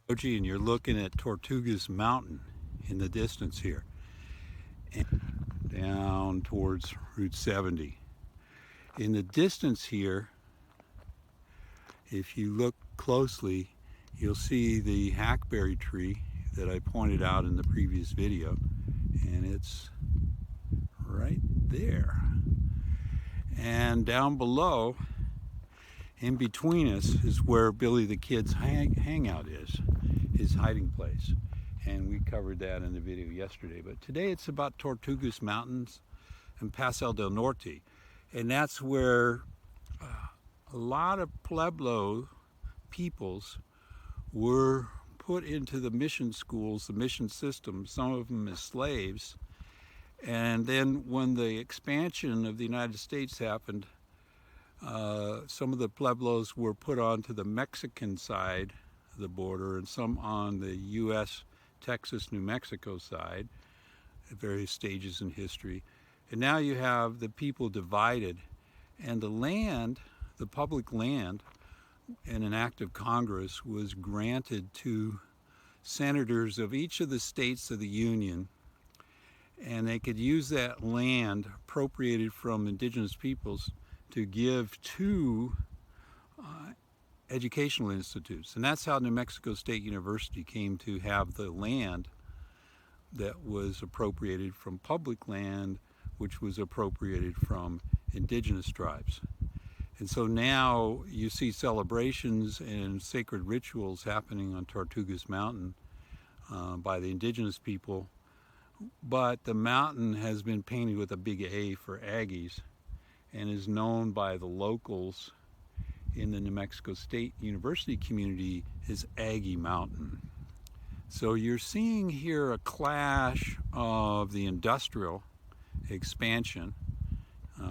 Boje, and you're looking at Tortugas Mountain in the distance here, and down towards Route 70. In the distance here, if you look closely, you'll see the hackberry tree that I pointed out in the previous video, and it's right there. And down below, in between us, is where Billy the Kid's hangout is, his hiding place. And we covered that in the video yesterday. But today it's about Tortugas Mountains and Paso del Norte. And that's where a lot of Pueblo peoples were put into the mission schools, the mission system, some of them as slaves. And then when the expansion of the United States happened, some of the Pueblos were put onto the Mexican side of the border and some on the U.S., Texas, New Mexico side at various stages in history. And now you have the people divided, and the land, the public land, in an act of Congress was granted to senators of each of the states of the Union, and they could use that land appropriated from indigenous peoples to give to educational institutes. And that's how New Mexico State University came to have the land that was appropriated from public land, which was appropriated from indigenous tribes. And so now you see celebrations and sacred rituals happening on Tortugas Mountain by the indigenous people, but the mountain has been painted with a big A for Aggies and is known by the locals in the New Mexico State University community as Aggie Mountain. So you're seeing here a clash of the industrial expansion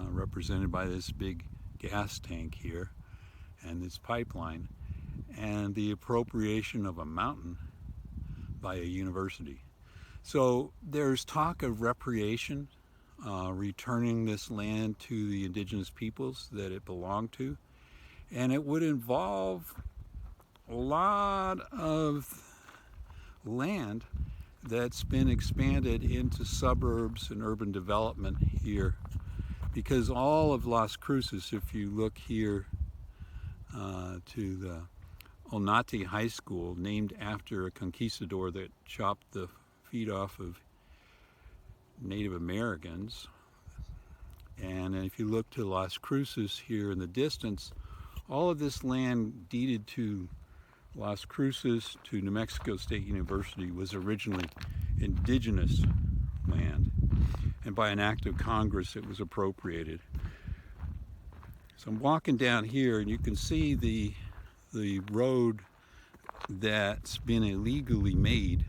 represented by this big gas tank here and this pipeline, and the appropriation of a mountain by a university. So there's talk of reparation, returning this land to the indigenous peoples that it belonged to, and it would involve a lot of land that's been expanded into suburbs and urban development here, because all of Las Cruces, if you look here to the Onate High School, named after a conquistador that chopped the feet off of Native Americans, and if you look to Las Cruces here in the distance, all of this land deeded to Las Cruces to New Mexico State University was originally indigenous land, and by an act of Congress it was appropriated. So I'm walking down here and you can see the road that's been illegally made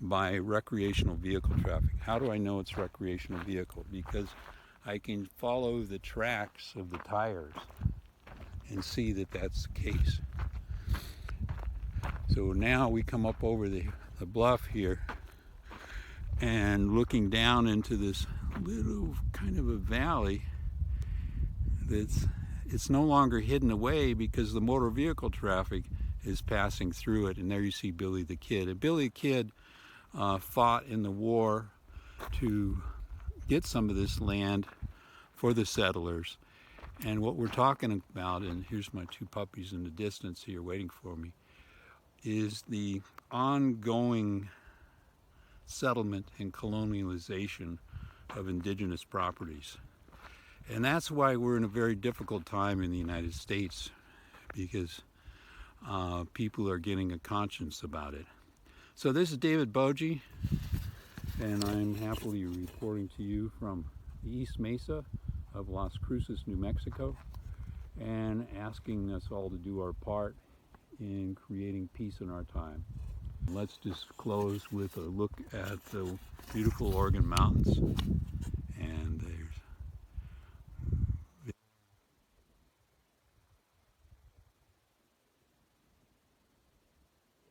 by recreational vehicle traffic. How do I know it's recreational vehicle? Because I can follow the tracks of the tires and see that that's the case. So now we come up over the bluff here and looking down into this little kind of a valley it's no longer hidden away because the motor vehicle traffic is passing through it. And there you see Billy the Kid. And Billy the Kid fought in the war to get some of this land for the settlers. And what we're talking about, and here's my two puppies in the distance here waiting for me, is the ongoing settlement and colonialization of indigenous properties. And that's why we're in a very difficult time in the United States, because people are getting a conscience about it. So this is David Boje, and I'm happily reporting to you from the East Mesa of Las Cruces, New Mexico, and asking us all to do our part in creating peace in our time. Let's just close with a look at the beautiful Oregon mountains.